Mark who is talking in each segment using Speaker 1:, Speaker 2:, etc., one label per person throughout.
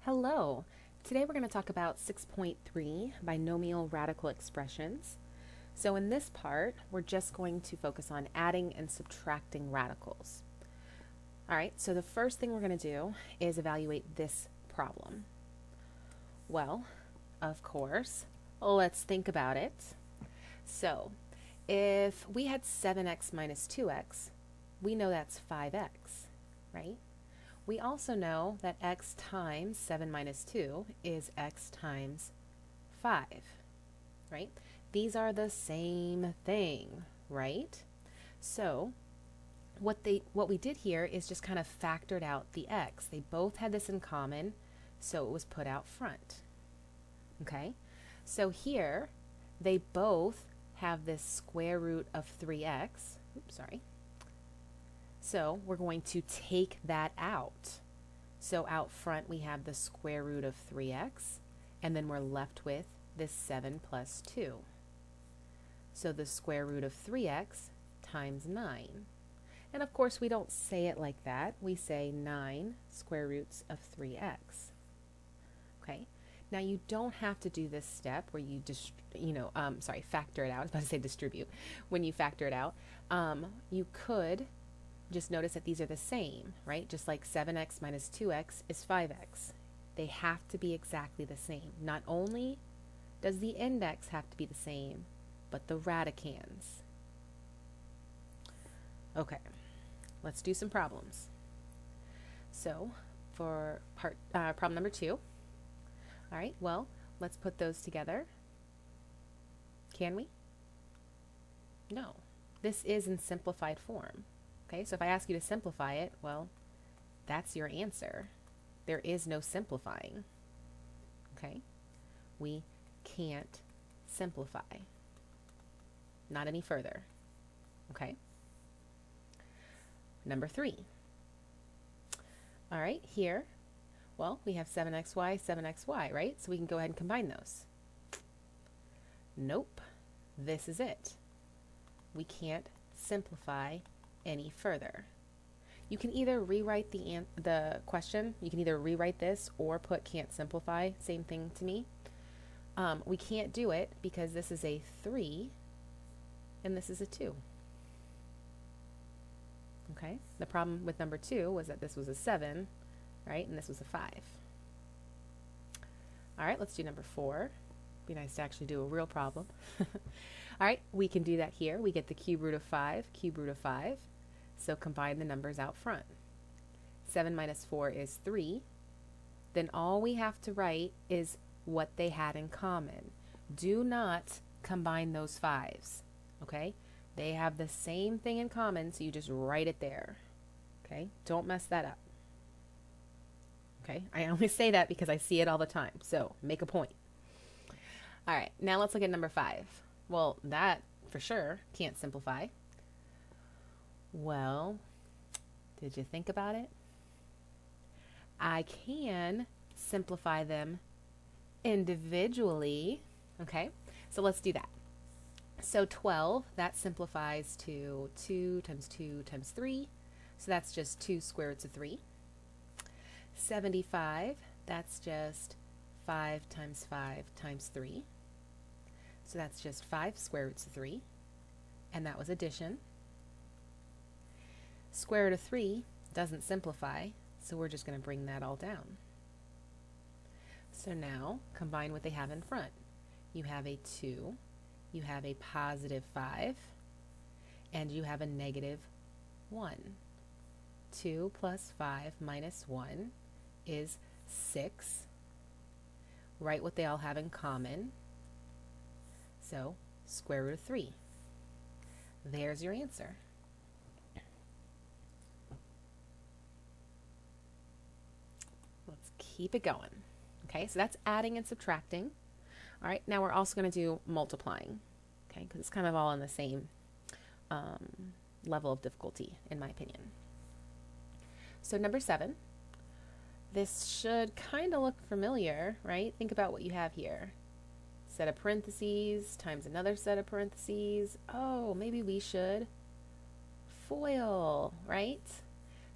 Speaker 1: Hello. Today we're going to talk about 6.3 binomial radical expressions. So in this part, we're just going to focus on adding and subtracting radicals. All right, so the first thing we're going to do is evaluate this problem. Well, of course, let's think about it. So if we had 7x minus 2x, we know that's 5x, right? We also know that x times 7 minus 2 is x times 5, right? These are the same thing, right? So what we did here is just kind of factored out the x. They both had this in common, so it was put out front. Okay? So here they both have this square root of 3x. Oops, sorry. So we're going to take that out. So out front we have the square root of 3x, and then we're left with this 7 plus 2. So the square root of 3x times 9. And of course we don't say it like that. We say 9 square roots of 3x. Okay. Now you don't have to do this step where you factor it out. I was about to say distribute. When you factor it out, you could just notice that these are the same, right? Just like 7x minus 2x is 5x. They have to be exactly the same. Not only does the index have to be the same, but the radicands. Okay, let's do some problems. So for problem number 2, all right, well, let's put those together. Can we? No. This is in simplified form. Okay, so if I ask you to simplify it, well, that's your answer. There is no simplifying. Okay, we can't simplify. Not any further. Okay. Number 3. All right, here, well, we have 7xy, 7xy, right? So we can go ahead and combine those. Nope, this is it. We can't simplify any further. You can either rewrite the question, you can either rewrite this or put can't simplify, same thing to me. We can't do it because this is a 3 and this is a 2. Okay, the problem with number 2 was that this was a 7, right, and this was a 5. All right, let's do number 4. Be nice to actually do a real problem. All right, we can do that here. We get the cube root of 5, cube root of 5. So combine the numbers out front. 7 minus 4 is 3. Then all we have to write is what they had in common. Do not combine those 5s, okay? They have the same thing in common, so you just write it there, okay? Don't mess that up, okay? I only say that because I see it all the time, so make a point. All right, now let's look at number 5. Well, that for sure can't simplify. Well, did you think about it? I can simplify them individually. Okay, so let's do that. So 12, that simplifies to 2 times 2 times 3. So that's just 2 square roots of 3. 75, that's just 5 times 5 times 3. So that's just 5 square roots of 3. And that was addition. Square root of 3 doesn't simplify, so we're just going to bring that all down. So now, combine what they have in front. You have a 2, you have a positive 5, and you have a negative 1. 2 plus 5 minus 1 is 6. Write what they all have in common. So, square root of 3. There's your answer. Let's keep it going. Okay, so that's adding and subtracting. All right, now we're also going to do multiplying, okay, because it's kind of all in the same level of difficulty, in my opinion. So number 7, this should kind of look familiar, right? Think about what you have here. Set of parentheses times another set of parentheses. Oh, maybe we should FOIL, right?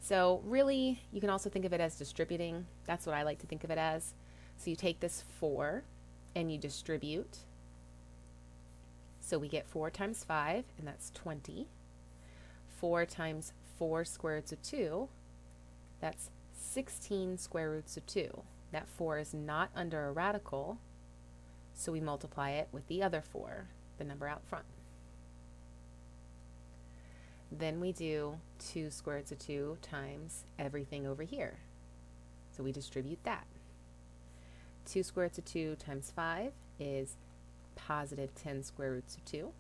Speaker 1: So really, you can also think of it as distributing. That's what I like to think of it as. So you take this 4 and you distribute. So we get 4 times 5, and that's 20. 4 times 4 square roots of 2, that's 16 square roots of 2. That 4 is not under a radical, so we multiply it with the other 4, the number out front. Then we do 2 square roots of 2 times everything over here. So we distribute that. 2 square roots of 2 times 5 is positive 10 square roots of 2.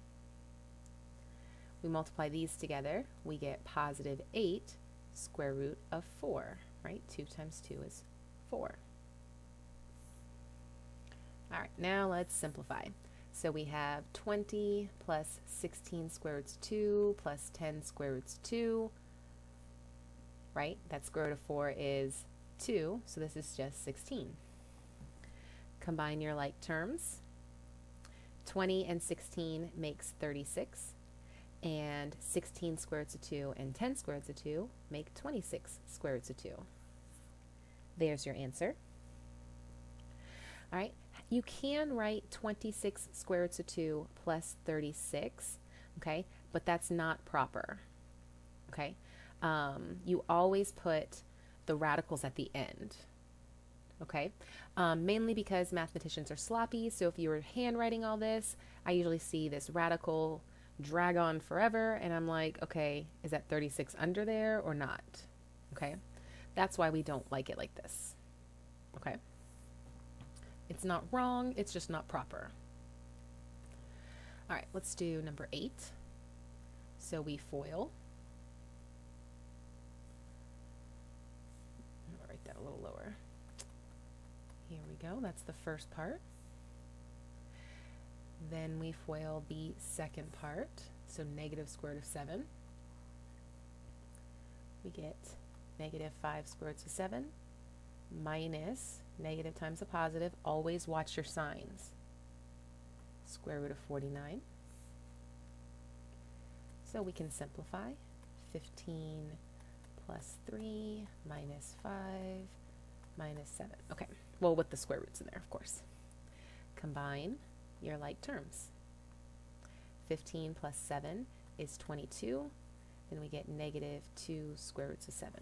Speaker 1: We multiply these together, we get positive 8 square root of 4, right? 2 times 2 is 4. All right, now let's simplify. So we have 20 plus 16 square roots of 2 plus 10 square roots of 2, right? That square root of 4 is 2, so this is just 16. Combine your like terms. 20 and 16 makes 36, and 16 square roots of 2 and 10 square roots of 2 make 26 square roots of 2. There's your answer. All right, you can write 26 square roots of 2 plus 36, okay, but that's not proper, okay? You always put the radicals at the end, okay? Mainly because mathematicians are sloppy, so if you were handwriting all this, I usually see this radical drag on forever, and I'm like, okay, is that 36 under there or not? Okay, that's why we don't like it like this, okay? It's not wrong, it's just not proper. All right, let's do number 8. So we FOIL. I'll write that a little lower. Here we go, that's the first part. Then we FOIL the second part, so negative square root of 7. We get negative 5 square roots of 7 minus negative times a positive. Always watch your signs. Square root of 49. So we can simplify. 15 plus 3 minus 5 minus 7. Okay, well, with the square roots in there, of course. Combine your like terms. 15 plus 7 is 22. Then we get negative 2 square roots of 7.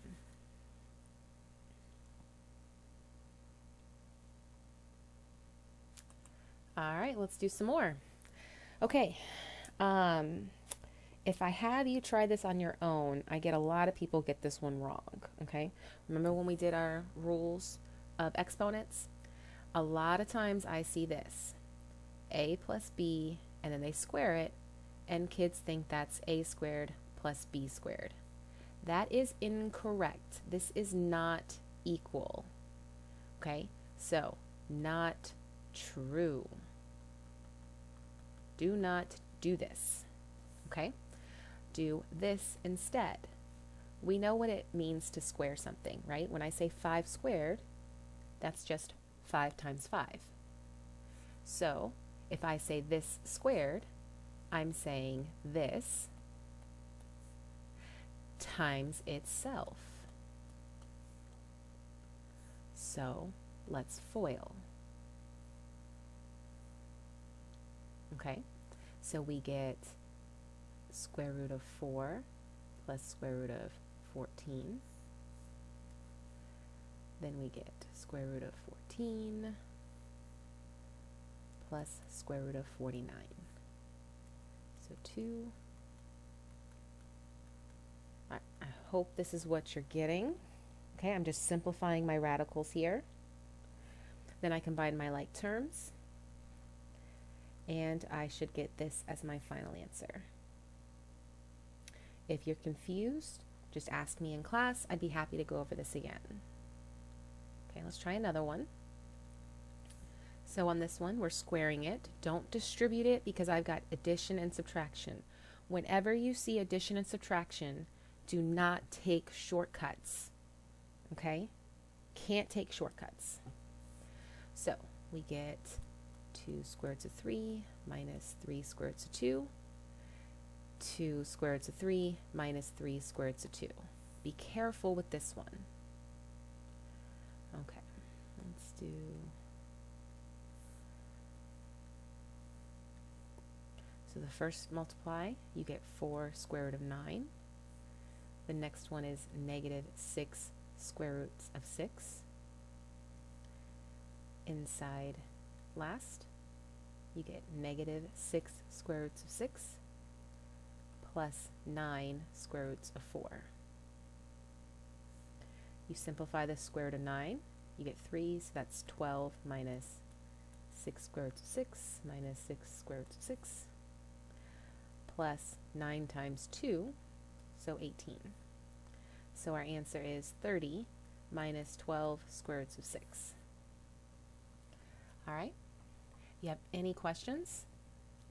Speaker 1: All right, let's do some more. Okay, if I have you try this on your own, I get a lot of people get this one wrong, okay? Remember when we did our rules of exponents? A lot of times I see this, a plus b, and then they square it, and kids think that's a squared plus b squared. That is incorrect. This is not equal, okay? So, not true. Do not do this, okay? Do this instead. We know what it means to square something, right? When I say 5 squared, that's just 5 times 5. So, if I say this squared, I'm saying this times itself. So, let's FOIL. Okay, so we get square root of 4 plus square root of 14. Then we get square root of 14 plus square root of 49. So 2. I hope this is what you're getting. Okay, I'm just simplifying my radicals here. Then I combine my like terms, and I should get this as my final answer. If you're confused, just ask me in class. I'd be happy to go over this again. Okay, let's try another one. So on this one, we're squaring it. Don't distribute it because I've got addition and subtraction. Whenever you see addition and subtraction, do not take shortcuts. Okay? Can't take shortcuts. So we get 2 square roots of 3 minus 3 square roots of 2. 2 square roots of 3 minus 3 square roots of 2. Be careful with this one. Okay, let's do... So the first multiply, you get 4 square root of 9. The next one is negative 6 square roots of 6. Inside last, you get negative 6 square roots of 6 plus 9 square roots of 4. You simplify the square root of 9, you get 3, so that's 12 minus 6 square roots of 6 minus 6 square roots of 6 plus 9 times 2, so 18. So our answer is 30 minus 12 square roots of 6. All right, if you have any questions,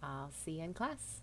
Speaker 1: I'll see you in class.